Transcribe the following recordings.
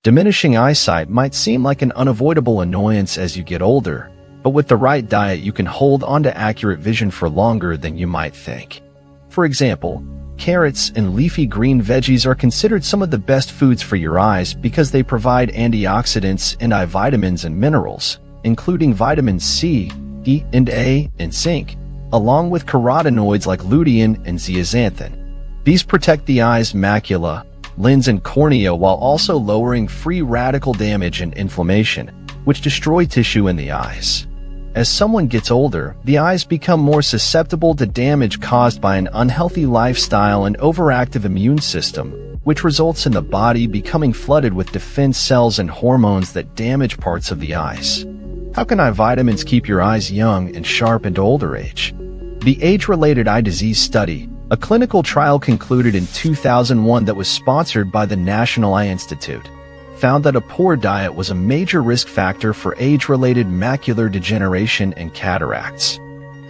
Diminishing eyesight might seem like an unavoidable annoyance as you get older, but with the right diet you can hold on to accurate vision for longer than you might think. For example, carrots and leafy green veggies are considered some of the best foods for your eyes because they provide antioxidants and eye vitamins and minerals, including vitamins C, E, and A, and zinc, along with carotenoids like lutein and zeaxanthin. These protect the eye's macula, lens, and cornea while also lowering free radical damage and inflammation, which destroy tissue in the eyes. As someone gets older, the eyes become more susceptible to damage caused by an unhealthy lifestyle and overactive immune system, which results in the body becoming flooded with defense cells and hormones that damage parts of the eyes. How can eye vitamins keep your eyes young and sharp into older age? The Age-Related Eye Disease Study, a clinical trial concluded in 2001 that was sponsored by the National Eye Institute, found that a poor diet was a major risk factor for age-related macular degeneration and cataracts.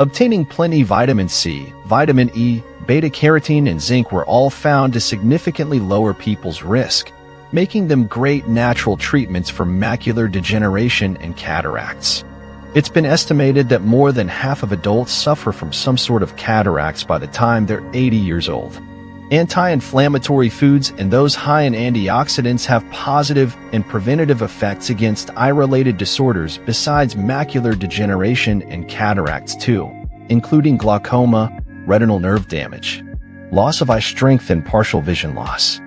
Obtaining plenty vitamin C, vitamin E, beta-carotene, and zinc were all found to significantly lower people's risk, making them great natural treatments for macular degeneration and cataracts. It's been estimated that more than half of adults suffer from some sort of cataracts by the time they're 80 years old. Anti-inflammatory foods and those high in antioxidants have positive and preventative effects against eye-related disorders besides macular degeneration and cataracts too, including glaucoma, retinal nerve damage, loss of eye strength, and partial vision loss.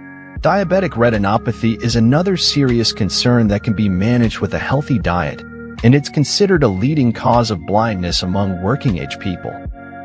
Diabetic retinopathy is another serious concern that can be managed with a healthy diet, and it's considered a leading cause of blindness among working-age people.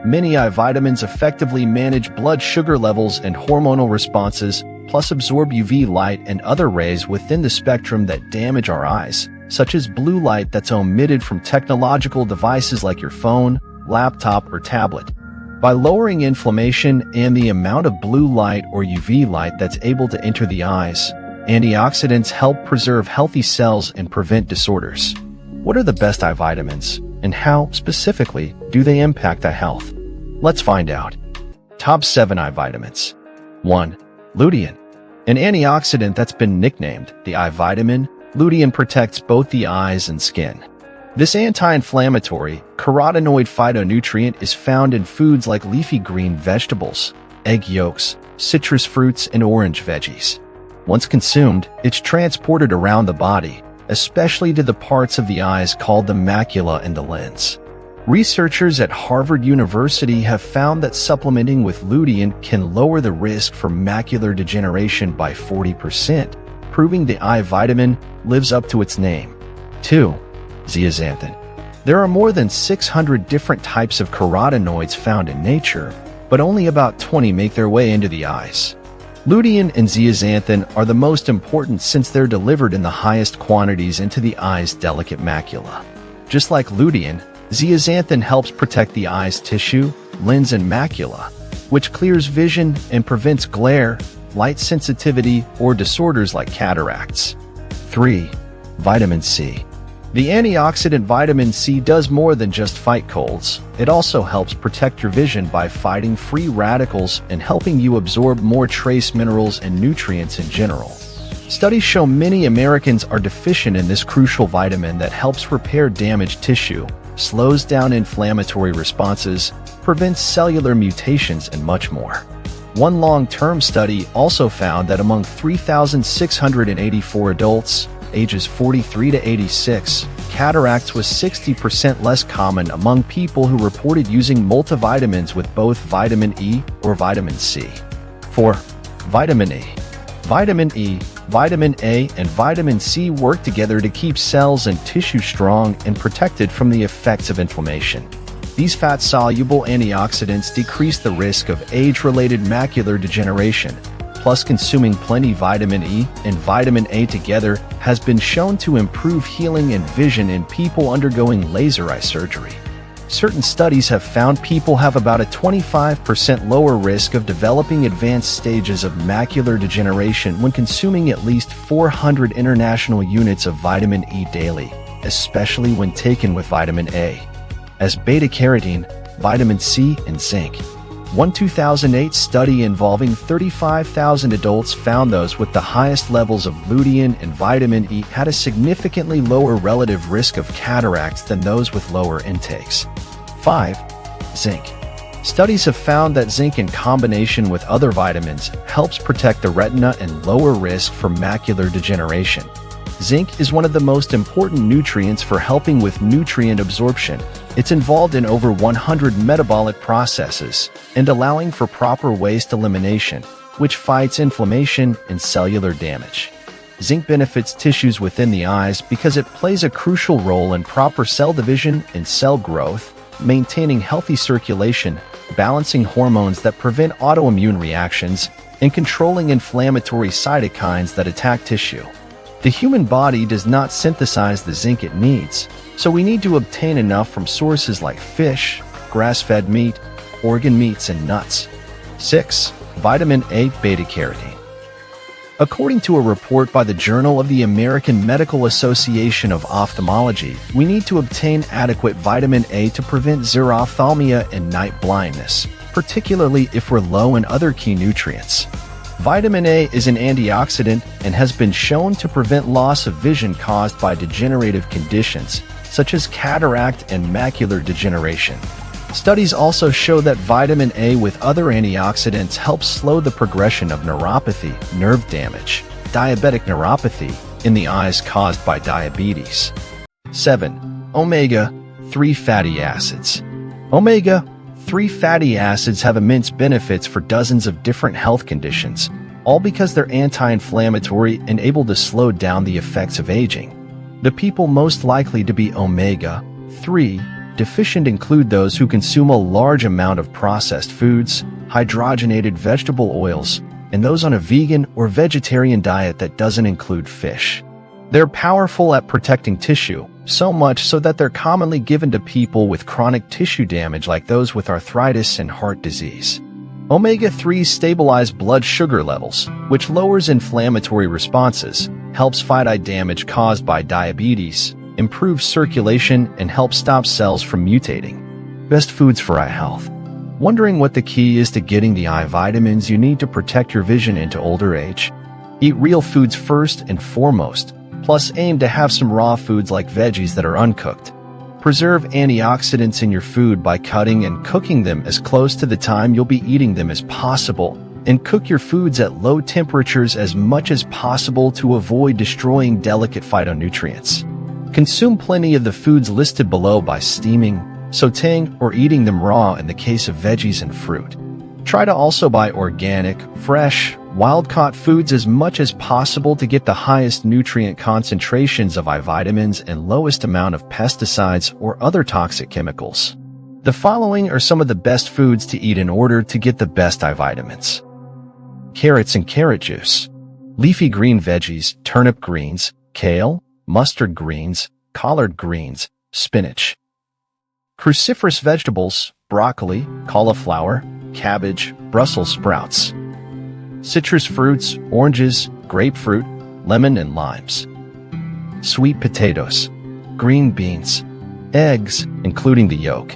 Many eye vitamins effectively manage blood sugar levels and hormonal responses, plus absorb UV light and other rays within the spectrum that damage our eyes, such as blue light that's emitted from technological devices like your phone, laptop, or tablet. By lowering inflammation and the amount of blue light or UV light that's able to enter the eyes, antioxidants help preserve healthy cells and prevent disorders. What are the best eye vitamins, and how, specifically, do they impact eye health? Let's find out. Top 7 eye vitamins. 1. Lutein. An antioxidant that's been nicknamed the eye vitamin, lutein protects both the eyes and skin. This anti-inflammatory, carotenoid phytonutrient is found in foods like leafy green vegetables, egg yolks, citrus fruits, and orange veggies. Once consumed, it's transported around the body, especially to the parts of the eyes called the macula and the lens. Researchers at Harvard University have found that supplementing with lutein can lower the risk for macular degeneration by 40%, proving the eye vitamin lives up to its name. 2. Zeaxanthin. There are more than 600 different types of carotenoids found in nature, but only about 20 make their way into the eyes. Lutein and zeaxanthin are the most important since they're delivered in the highest quantities into the eye's delicate macula. Just like lutein, zeaxanthin helps protect the eye's tissue, lens, and macula, which clears vision and prevents glare, light sensitivity, or disorders like cataracts. 3. Vitamin C. The antioxidant vitamin C does more than just fight colds. It also helps protect your vision by fighting free radicals and helping you absorb more trace minerals and nutrients in general. Studies show many Americans are deficient in this crucial vitamin that helps repair damaged tissue, slows down inflammatory responses, prevents cellular mutations, and much more. One long-term study also found that among 3,684 adults, ages 43 to 86, cataracts was 60% less common among people who reported using multivitamins with both vitamin E or vitamin C. 4. Vitamin E. Vitamin E, vitamin A, and vitamin C work together to keep cells and tissue strong and protected from the effects of inflammation. These fat-soluble antioxidants decrease the risk of age-related macular degeneration. Plus, consuming plenty vitamin E and vitamin A together has been shown to improve healing and vision in people undergoing laser eye surgery. Certain studies have found people have about a 25% lower risk of developing advanced stages of macular degeneration when consuming at least 400 international units of vitamin E daily, especially when taken with vitamin A, as beta-carotene, vitamin C, and zinc. One 2008 study involving 35,000 adults found those with the highest levels of lutein and vitamin E had a significantly lower relative risk of cataracts than those with lower intakes. 5. Zinc. Studies have found that zinc in combination with other vitamins helps protect the retina and lower risk for macular degeneration. Zinc is one of the most important nutrients for helping with nutrient absorption. It's involved in over 100 metabolic processes and allowing for proper waste elimination, which fights inflammation and cellular damage. Zinc benefits tissues within the eyes because it plays a crucial role in proper cell division and cell growth, maintaining healthy circulation, balancing hormones that prevent autoimmune reactions, and controlling inflammatory cytokines that attack tissue. The human body does not synthesize the zinc it needs, so we need to obtain enough from sources like fish, grass-fed meat, organ meats, and nuts. 6. Vitamin A beta-carotene. According to a report by the Journal of the American Medical Association of Ophthalmology, we need to obtain adequate vitamin A to prevent xerophthalmia and night blindness, particularly if we're low in other key nutrients. Vitamin A is an antioxidant and has been shown to prevent loss of vision caused by degenerative conditions, such as cataract and macular degeneration. Studies also show that vitamin A with other antioxidants helps slow the progression of neuropathy, nerve damage, diabetic neuropathy in the eyes caused by diabetes. 7. Omega-3 fatty acids. Omega-3 fatty acids have immense benefits for dozens of different health conditions, all because they're anti-inflammatory and able to slow down the effects of aging. The people most likely to be omega-3 deficient include those who consume a large amount of processed foods, hydrogenated vegetable oils, and those on a vegan or vegetarian diet that doesn't include fish. They're powerful at protecting tissue, so much so that they're commonly given to people with chronic tissue damage like those with arthritis and heart disease. Omega-3s stabilize blood sugar levels, which lowers inflammatory responses, helps fight eye damage caused by diabetes, improves circulation, and helps stop cells from mutating. Best foods for eye health. Wondering what the key is to getting the eye vitamins you need to protect your vision into older age? Eat real foods first and foremost, plus aim to have some raw foods like veggies that are uncooked. Preserve antioxidants in your food by cutting and cooking them as close to the time you'll be eating them as possible, and cook your foods at low temperatures as much as possible to avoid destroying delicate phytonutrients. Consume plenty of the foods listed below by steaming, sautéing, or eating them raw in the case of veggies and fruit. Try to also buy organic, fresh, wild-caught foods as much as possible to get the highest nutrient concentrations of eye vitamins and lowest amount of pesticides or other toxic chemicals. The following are some of the best foods to eat in order to get the best eye vitamins. Carrots and carrot juice. Leafy green veggies, turnip greens, kale, mustard greens, collard greens, spinach. Cruciferous vegetables, broccoli, cauliflower, cabbage, Brussels sprouts. Citrus fruits, oranges, grapefruit, lemon, and limes. Sweet potatoes, green beans, eggs, including the yolk.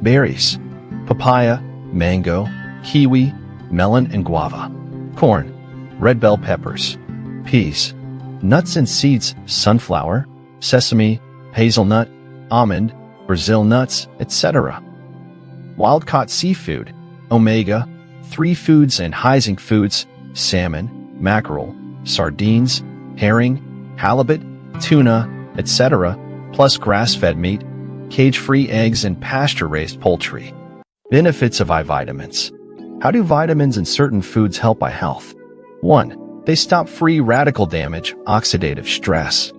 Berries, papaya, mango, kiwi, melon, and guava. Corn, red bell peppers, peas. Nuts and seeds, sunflower, sesame, hazelnut, almond, Brazil nuts, etc. Wild-caught seafood, omega-3 foods and high zinc foods, salmon, mackerel, sardines, herring, halibut, tuna, etc., plus grass-fed meat, cage-free eggs, and pasture-raised poultry. Benefits of eye vitamins. How do vitamins in certain foods help eye health? 1. They stop free radical damage, oxidative stress.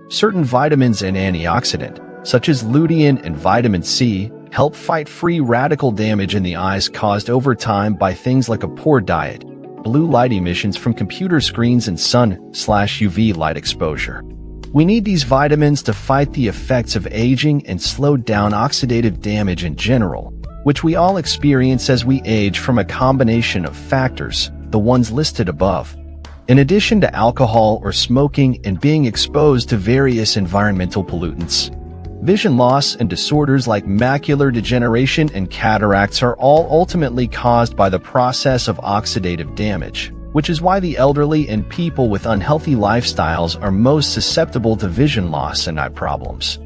Certain vitamins and antioxidant, such as lutein and vitamin C, help fight free radical damage in the eyes caused over time by things like a poor diet, blue light emissions from computer screens, and sun/UV light exposure. We need these vitamins to fight the effects of aging and slow down oxidative damage in general, which we all experience as we age from a combination of factors, the ones listed above. In addition to alcohol or smoking and being exposed to various environmental pollutants, Vision loss and disorders like macular degeneration and cataracts are all ultimately caused by the process of oxidative damage, which is why the elderly and people with unhealthy lifestyles are most susceptible to vision loss and eye problems,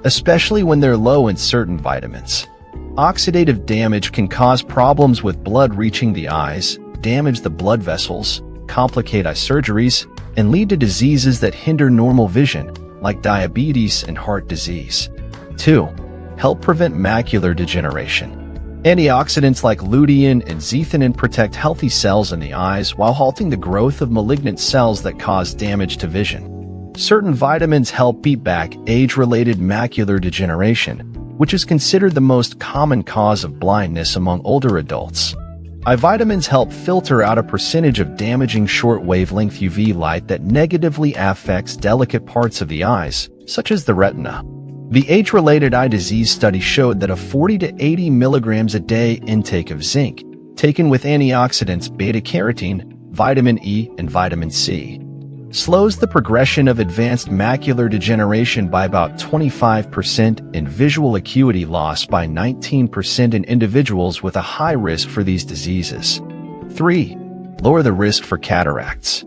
especially when they're low in certain vitamins. Oxidative damage can cause problems with blood reaching the eyes, damage the blood vessels, complicate eye surgeries, and lead to diseases that hinder normal vision, like diabetes and heart disease. 2. Help prevent macular degeneration. Antioxidants like lutein and zeaxanthin protect healthy cells in the eyes while halting the growth of malignant cells that cause damage to vision. Certain vitamins help beat back age-related macular degeneration, which is considered the most common cause of blindness among older adults. Eye vitamins help filter out a percentage of damaging short-wavelength UV light that negatively affects delicate parts of the eyes, such as the retina. The age-related eye disease study showed that a 40 to 80 milligrams a day intake of zinc, taken with antioxidants beta-carotene, vitamin E, and vitamin C, slows the progression of advanced macular degeneration by about 25% and visual acuity loss by 19% in individuals with a high risk for these diseases. 3. Lower the risk for cataracts.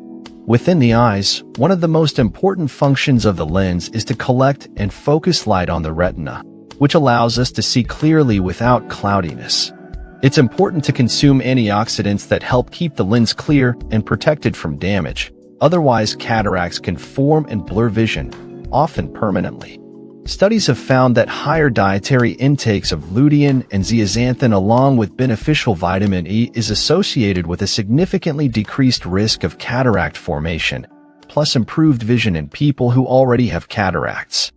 Within the eyes, one of the most important functions of the lens is to collect and focus light on the retina, which allows us to see clearly without cloudiness. It's important to consume antioxidants that help keep the lens clear and protected from damage. Otherwise, cataracts can form and blur vision, often permanently. Studies have found that higher dietary intakes of lutein and zeaxanthin along with beneficial vitamin E is associated with a significantly decreased risk of cataract formation, plus improved vision in people who already have cataracts.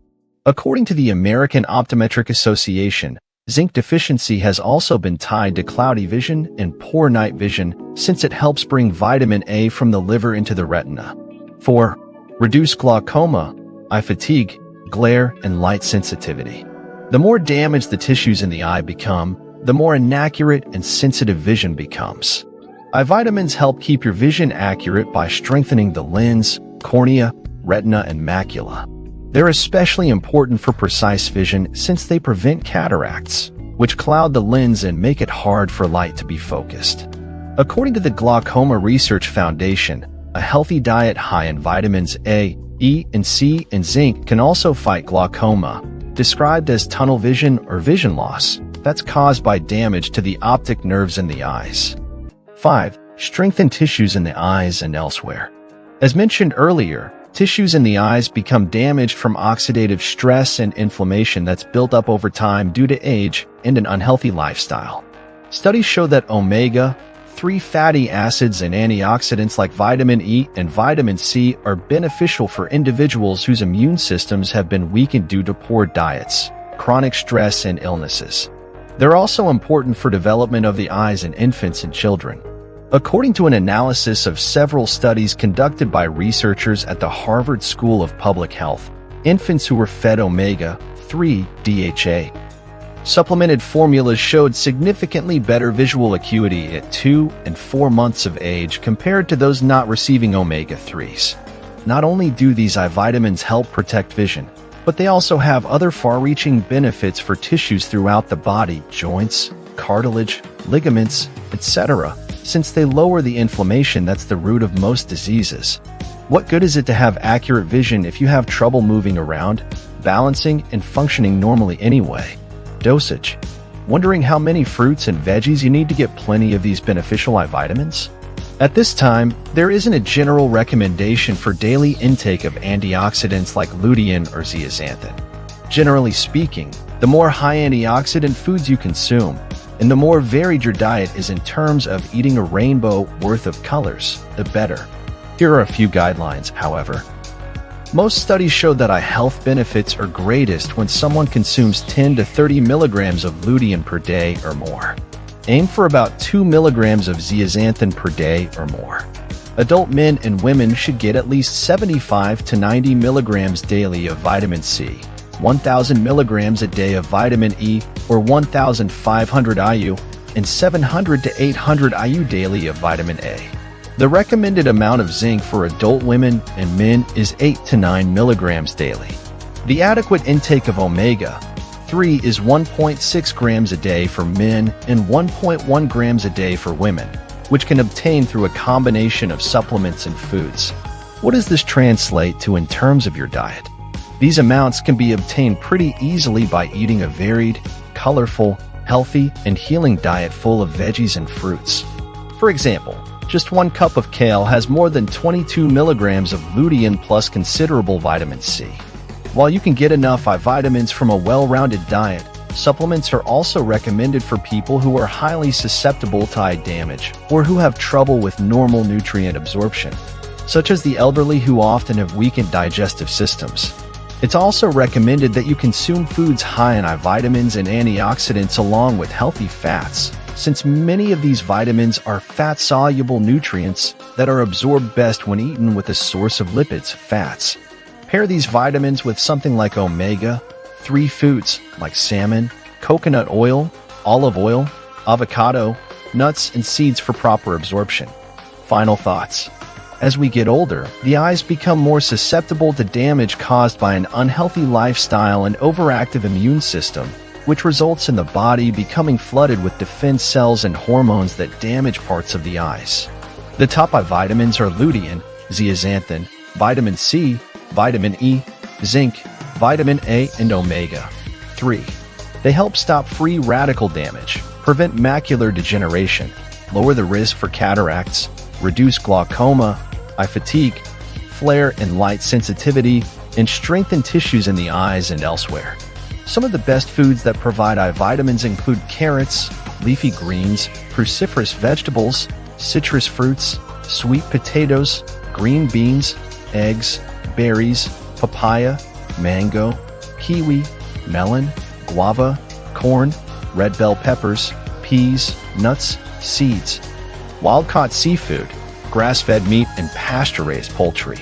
According to the American Optometric Association, zinc deficiency has also been tied to cloudy vision and poor night vision since it helps bring vitamin A from the liver into the retina. 4. Reduce glaucoma, eye fatigue, glare, and light sensitivity. The more damaged the tissues in the eye become, the more inaccurate and sensitive vision becomes. Eye vitamins help keep your vision accurate by strengthening the lens, cornea, retina, and macula. They're especially important for precise vision since they prevent cataracts, which cloud the lens and make it hard for light to be focused. According to the Glaucoma Research Foundation, a healthy diet high in vitamins A, E, and C, and zinc can also fight glaucoma, described as tunnel vision or vision loss that's caused by damage to the optic nerves in the eyes. 5. Strengthen tissues in the eyes and elsewhere. As mentioned earlier, tissues in the eyes become damaged from oxidative stress and inflammation that's built up over time due to age and an unhealthy lifestyle. Studies show that omega-3 fatty acids and antioxidants like vitamin E and vitamin C are beneficial for individuals whose immune systems have been weakened due to poor diets, chronic stress, and illnesses. They're also important for development of the eyes in infants and children. According to an analysis of several studies conducted by researchers at the Harvard School of Public Health, infants who were fed omega-3 DHA supplemented formulas showed significantly better visual acuity at 2 and 4 months of age compared to those not receiving omega-3s. Not only do these eye vitamins help protect vision, but they also have other far-reaching benefits for tissues throughout the body, joints, cartilage, ligaments, etc., since they lower the inflammation that's the root of most diseases. What good is it to have accurate vision if you have trouble moving around, balancing, and functioning normally anyway? Dosage. Wondering how many fruits and veggies you need to get plenty of these beneficial eye vitamins? At this time, there isn't a general recommendation for daily intake of antioxidants like lutein or zeaxanthin. Generally speaking, the more high antioxidant foods you consume, and the more varied your diet is in terms of eating a rainbow worth of colors, the better. Here are a few guidelines, however. Most studies show that eye health benefits are greatest when someone consumes 10 to 30 milligrams of lutein per day or more. Aim for about 2 milligrams of zeaxanthin per day or more. Adult men and women should get at least 75 to 90 milligrams daily of vitamin C, 1,000 milligrams a day of vitamin E or 1,500 IU, and 700 to 800 IU daily of vitamin A. The recommended amount of zinc for adult women and men is 8 to 9 milligrams daily. The adequate intake of omega-3 is 1.6 grams a day for men and 1.1 grams a day for women, which can obtain through a combination of supplements and foods. What does this translate to in terms of your diet? These amounts can be obtained pretty easily by eating a varied, colorful, healthy, and healing diet full of veggies and fruits. For example, just 1 cup of kale has more than 22 milligrams of lutein plus considerable vitamin C. While you can get enough vitamins from a well-rounded diet, supplements are also recommended for people who are highly susceptible to eye damage or who have trouble with normal nutrient absorption, such as the elderly who often have weakened digestive systems. It's also recommended that you consume foods high in vitamins and antioxidants along with healthy fats, since many of these vitamins are fat-soluble nutrients that are absorbed best when eaten with a source of lipids, fats. Pair these vitamins with something like omega-3 foods like salmon, coconut oil, olive oil, avocado, nuts, and seeds for proper absorption. Final thoughts. As we get older, the eyes become more susceptible to damage caused by an unhealthy lifestyle and overactive immune system, which results in the body becoming flooded with defense cells and hormones that damage parts of the eyes. The top vitamins are lutein, zeaxanthin, vitamin C, vitamin E, zinc, vitamin A, and omega-3. They help stop free radical damage, prevent macular degeneration, lower the risk for cataracts, reduce glaucoma, eye fatigue, flare and light sensitivity, and strengthen tissues in the eyes and elsewhere. Some of the best foods that provide eye vitamins include carrots, leafy greens, cruciferous vegetables, citrus fruits, sweet potatoes, green beans, eggs, berries, papaya, mango, kiwi, melon, guava, corn, red bell peppers, peas, nuts, seeds, wild-caught seafood, grass-fed meat, and pasture-raised poultry.